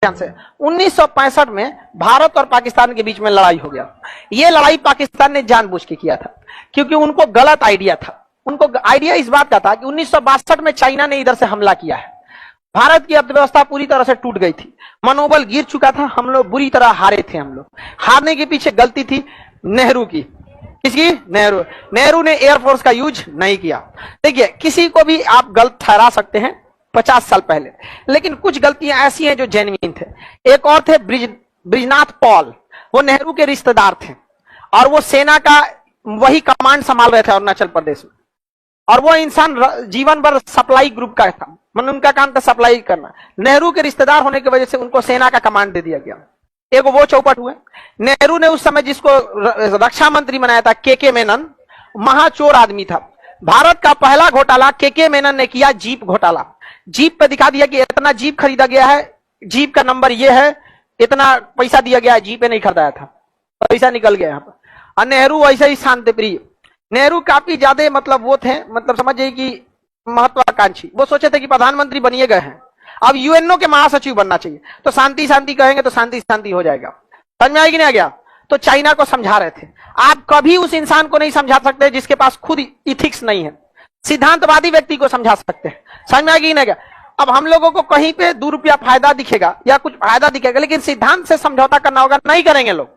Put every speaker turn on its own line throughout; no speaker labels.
ध्यान से 1965 में भारत और पाकिस्तान के बीच में लड़ाई हो गया। यह लड़ाई पाकिस्तान ने जानबूझ के किया था, क्योंकि उनको गलत आइडिया था। उनको आइडिया इस बात का था कि 1962 में चाइना ने इधर से हमला किया है, भारत की अर्थव्यवस्था पूरी तरह से टूट गई थी, मनोबल गिर चुका था, हम लोग बुरी तरह हारे थे। हम लोग हारने के पीछे गलती थी नेहरू की। किसकी? नेहरू ने एयरफोर्स का यूज नहीं किया। देखिए, किसी को भी आप गलत ठहरा सकते हैं 50 साल पहले, लेकिन कुछ गलतियां ऐसी हैं जो जेन्युइन थे। एक और थे ब्रिजनाथ पॉल, वो नेहरू के रिश्तेदार थे और वो सेना का वही कमांड संभाल रहे थे अरुणाचल प्रदेश में, और वो इंसान जीवन भर सप्लाई ग्रुप का था, मतलब उनका काम था सप्लाई करना। नेहरू के रिश्तेदार होने की वजह से उनको सेना का कमांड दे दिया गया। एक वो चौपट हुए। नेहरू ने उस समय जिसको रक्षा मंत्री बनाया था के मेनन, महाचोर आदमी था। भारत का पहला घोटाला के मेनन ने किया, जीप घोटाला। जीप पे दिखा दिया कि इतना जीप खरीदा गया है, जीप का नंबर ये है, इतना पैसा दिया गया है, जीप नहीं खरीदाया था, पैसा निकल गया यहाँ पर। और नेहरू ऐसे ही शांति प्रिय, नेहरू काफी ज्यादा मतलब वो थे, मतलब समझिए कि महत्वाकांक्षी। वो सोचे थे कि प्रधानमंत्री बनिए गए हैं, अब यूएनओ के महासचिव बनना चाहिए, तो शांति शांति कहेंगे तो शांति शांति हो जाएगा। समझ में आएगी नहीं आ गया? तो चाइना को समझा रहे थे। आप कभी उस इंसान को नहीं समझा सकते जिसके पास खुद इथिक्स नहीं है। सिद्धांतवादी व्यक्ति को समझा सकते हैं। समझ में आएगी नहीं आ गया? अब हम लोगों को कहीं पे ₹2 फायदा दिखेगा या कुछ फायदा दिखेगा, लेकिन सिद्धांत से समझौता करना होगा, नहीं करेंगे लोग,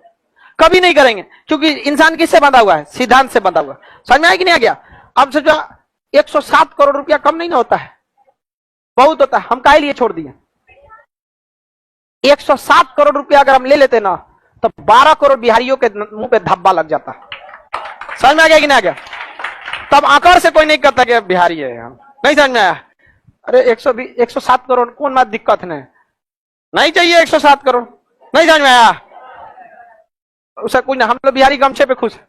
कभी नहीं करेंगे, क्योंकि इंसान किससे बंधा हुआ है? सिद्धांत से बंधा हुआ। समझ में आएगी नहीं आ गया? अब सोचो 107 करोड़ रुपया कम नहीं ना होता है, बहुत होता है। हम काहे लिए छोड़ दिए? 107 करोड़ रुपया अगर हम ले लेते ना, तो 12 करोड़ बिहारियों के मुंह पे धब्बा लग जाता। समझ में आ गया कि नहीं आ गया? तब आकर से कोई नहीं कहता कि बिहारी है हम। नहीं समझ में आया? अरे 107 करोड़ कौन बात दिक्कत नहीं चाहिए 107 करोड़। नहीं समझ में आया? उसे कुछ ना, हम लोग बिहारी गमछे पे खुश है।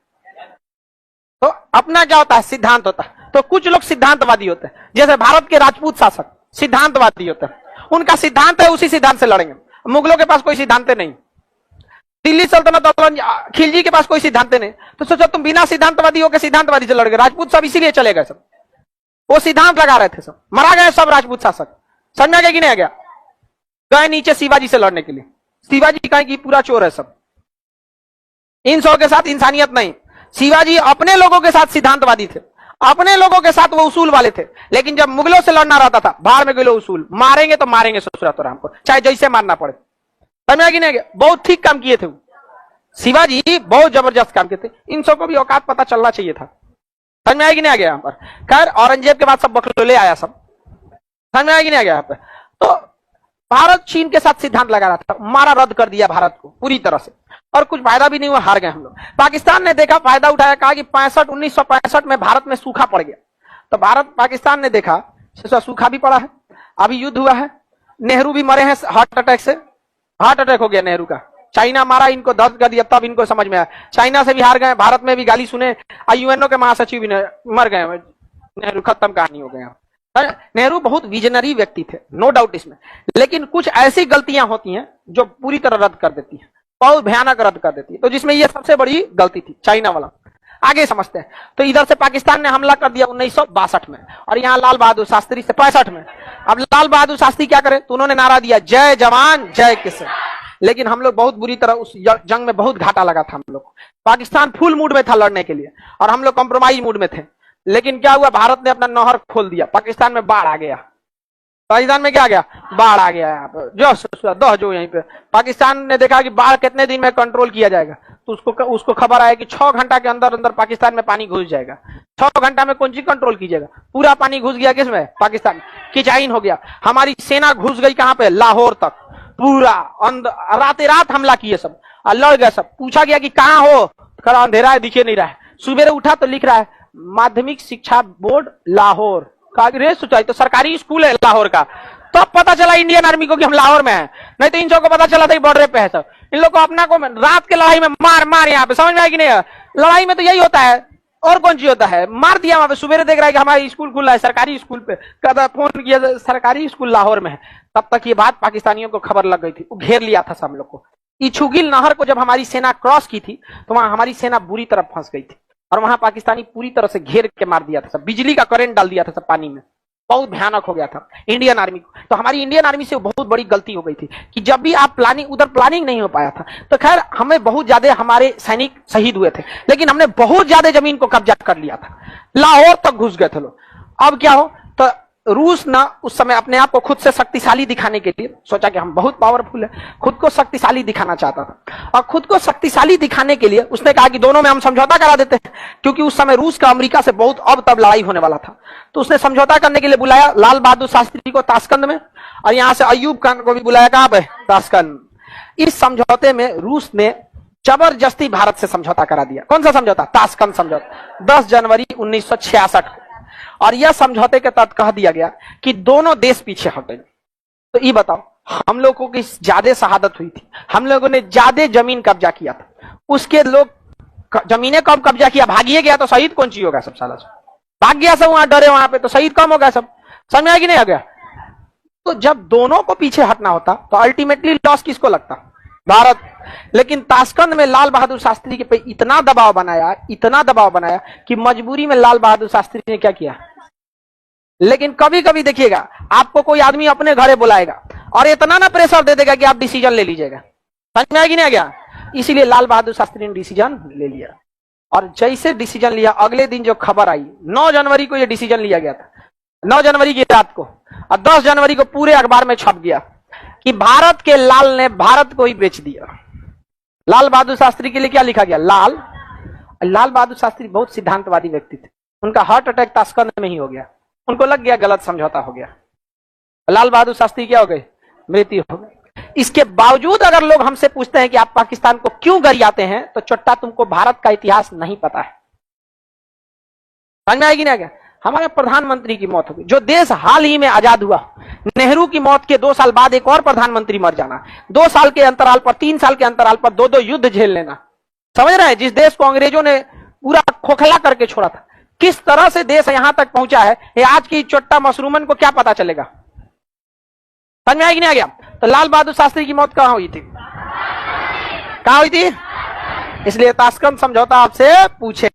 तो अपना क्या होता है? सिद्धांत होता है। तो कुछ लोग सिद्धांतवादी होते हैं, जैसे भारत के राजपूत शासक सिद्धांतवादी होते हैं। उनका सिद्धांत है, उसी सिद्धांत से लड़ेंगे। मुगलों के पास कोई सिद्धांत नहीं, दिल्ली सल्तनत खिलजी के पास कोई सिद्धांत नहीं, तो सोचो तुम बिना सिद्धांतवादी होकर सिद्धांतवादी से लड़ोगे। राजपूत सब इसीलिए चले गए, सब वो सिद्धांत लगा रहे थे, सब मरा गए सब राजपूत शासक। समझ में आ गया कि नहीं आ गया? गए नीचे शिवाजी से लड़ने के लिए। शिवाजी कहें कि पूरा चोर है सब, इन सब के साथ इंसानियत नहीं। शिवाजी अपने लोगों के साथ सिद्धांतवादी थे, अपने लोगों के साथ वो उसूल वाले थे, लेकिन जब मुगलों से लड़ना रहता था, बाहर में गए उसूल, मारेंगे तो मारेंगे ससुरा तो हमको, चाहे जैसे मारना पड़े। समझ कि नहीं? बहुत ठीक काम किए थे वो शिवाजी, बहुत जबरदस्त काम किए थे। इन सबको भी औकात पता चलना चाहिए था। समझ में आया कि नहीं आ गया? यहाँ पर खैर औरंगजेब के बाद सब बखलोले आया सब। समझ में आया कि नहीं आ गया? यहाँ पर तो भारत चीन के साथ सिद्धांत लगा रहा था, मारा रद्द कर दिया भारत को पूरी तरह से, और कुछ फायदा भी नहीं हुआ, हार गए हम लोग। पाकिस्तान ने देखा, फायदा उठाया, कहा कि 1965 में भारत में सूखा पड़ गया, तो पाकिस्तान ने देखा सूखा भी पड़ा है, अभी युद्ध हुआ है, नेहरू भी मरे हैं हार्ट अटैक से, हार्ट अटैक हो गया नेहरू का, चाइना मारा, इनको दर्द कर दिया, तब इनको समझ में आया। चाइना से भी हार गए, भारत में भी गाली सुने, यूएनओ के महासचिव भी मर गए, नेहरू खत्म कहानी हो गया। नेहरू बहुत विजनरी व्यक्ति थे, नो डाउट इसमें, लेकिन कुछ ऐसी गलतियां होती हैं जो पूरी तरह रद्द कर देती हैं, बहुत भयानक रद्द कर देती है। तो जिसमें ये सबसे बड़ी गलती थी चाइना वाला। आगे समझते हैं। तो इधर से पाकिस्तान ने हमला कर दिया 1962 में, और यहाँ लाल बहादुर शास्त्री से 65 में। अब लाल बहादुर शास्त्री क्या करे? तो उन्होंने नारा दिया, जय जवान जय किसान। लेकिन हम लोग बहुत बुरी तरह उस जंग में बहुत घाटा लगा था हम लोग। पाकिस्तान फुल मूड में था लड़ने के लिए, और हम लोग कॉम्प्रोमाइज मूड में थे। लेकिन क्या हुआ? भारत ने अपना नहर खोल दिया, पाकिस्तान में बाढ़ आ गया। पाकिस्तान में क्या आ गया? बाढ़ आ गया। यहाँ पर जो यहीं पे पाकिस्तान ने देखा कि बाढ़ कितने दिन में कंट्रोल किया जाएगा, तो उसको खबर आया कि 6 घंटा के अंदर अंदर पाकिस्तान में पानी घुस जाएगा। 6 घंटा में कौन सी कंट्रोल कीजिएगा? पूरा पानी घुस गया किसमें? पाकिस्तान। किचाइन हो गया। हमारी सेना घुस गई कहां पे? लाहौर तक। पूरा रात रात हमला किए सब, लड़ गए सब। पूछा गया कि कहां हो? खरा अंधेरा है, दिखे नहीं रहा है। सुबेरे उठा तो लिख रहा है माध्यमिक शिक्षा बोर्ड लाहौर। रे सोचा तो सरकारी स्कूल है लाहौर का। तो पता चला इंडियन आर्मी को कि हम लाहौर में हैं, नहीं तो इन सबको पता चला था कि बॉर्डर पे है सब। इन लोग को अपना को रात के लड़ाई में मार यहाँ पे। समझ में आया कि नहीं? लड़ाई में तो यही होता है, और कौन चीज होता है? मार दिया वहां पे। सुबेरे देख रहा है कि हमारा स्कूल खुला है, सरकारी स्कूल पे। कहता फोन किया, सरकारी स्कूल लाहौर में है। तब तक ये बात पाकिस्तानियों को खबर लग गई थी, वो घेर लिया था सब लोग को। इछुगिल नहर को जब हमारी सेना क्रॉस की थी, तो वहां हमारी सेना बुरी तरह फंस गई थी, और वहां पाकिस्तानी पूरी तरह से घेर के मार दिया था सब। बिजली का करंट डाल दिया था सब पानी में, बहुत भयानक हो गया था इंडियन आर्मी को। तो हमारी इंडियन आर्मी से बहुत बड़ी गलती हो गई थी कि जब भी आप उधर प्लानिंग नहीं हो पाया था। तो खैर हमें बहुत ज्यादा हमारे सैनिक शहीद हुए थे, लेकिन हमने बहुत ज्यादा जमीन को कब्जा कर लिया था, लाहौर तक घुस गए थे लोग। अब क्या हो, तो रूस ना उस समय अपने आप को खुद से शक्तिशाली दिखाने के लिए सोचा कि हम बहुत पावरफुल है, खुद को शक्तिशाली दिखाना चाहता था। और खुद को शक्तिशाली दिखाने के लिए उसने कहा कि दोनों में हम समझौता करा देते हैं, क्योंकि उस समय रूस का अमेरिका से बहुत अब तब लड़ाई होने वाला था। तो उसने समझौता करने के लिए बुलाया लाल बहादुर शास्त्री को ताशकंद में, और यहां से अय्यूब खान को भी बुलाया, कहां पे, ताशकंद। इस समझौते में रूस ने जबरदस्ती भारत से समझौता करा दिया। कौन सा समझौता? ताशकंद समझौता, 10 जनवरी 1966। और यह समझौते के तहत कह दिया गया कि दोनों देश पीछे हटेंगे। तो ये बताओ, हम लोगों की ज्यादा शहादत हुई थी, हम लोगों ने ज्यादा जमीन कब्जा किया था, उसके लोग जमीनें कब कब्जा किया, भागिए गया तो शहीद कौन ची होगा? सब साला भाग गया सब, वहां डरे वहां पे, तो शहीद कम हो गया सब। समझ में आ कि नहीं आ गया? तो जब दोनों को पीछे हटना होता तो अल्टीमेटली लॉस किसको लगता? भारत। लेकिन ताशकंद में लाल बहादुर शास्त्री के पे इतना दबाव बनाया कि मजबूरी में लाल बहादुर शास्त्री ने क्या किया। लेकिन कभी कभी देखिएगा, आपको कोई आदमी अपने घरे बुलाएगा और इतना ना प्रेशर दे देगा कि आप डिसीजन ले लीजिएगा। समझ में आया कि नहीं आ गया? इसीलिए लाल बहादुर शास्त्री ने डिसीजन ले लिया, और जैसे डिसीजन लिया, अगले दिन जो खबर आई, 9 जनवरी को यह डिसीजन लिया गया था, 9 जनवरी की रात को, और 10 जनवरी को पूरे अखबार में छप गया कि भारत के लाल ने भारत को ही बेच दिया। लाल बहादुर शास्त्री के लिए क्या लिखा गया? लाल बहादुर शास्त्री बहुत सिद्धांतवादी व्यक्ति थे, उनका हार्ट अटैक ताशकंद में ही हो गया, उनको लग गया गलत समझौता हो गया, लाल बहादुर शास्त्री क्या हो गए? मृत्यु हो गई। इसके बावजूद अगर लोग हमसे पूछते हैं कि आप पाकिस्तान को क्यों गरियाते हैं, तो चट्टा तुमको भारत का इतिहास नहीं पता है। समझ में आएगी ना? क्या हमारे प्रधानमंत्री की मौत हो गई, जो देश हाल ही में आजाद हुआ, नेहरू की मौत के 2 साल बाद एक और प्रधानमंत्री मर जाना, 2 साल के अंतराल पर, 3 साल के अंतराल पर 2-2 युद्ध झेल लेना। समझ रहे हैं? जिस देश को अंग्रेजों ने पूरा खोखला करके छोड़ा था, किस तरह से देश यहां तक पहुंचा है, ये आज की चोट्टा मशरूमन को क्या पता चलेगा? समझ में आया कि नहीं आ गया? तो लाल बहादुर शास्त्री की मौत कहां हुई थी? कहां हुई थी? इसलिए ताशकंद समझौता आपसे पूछे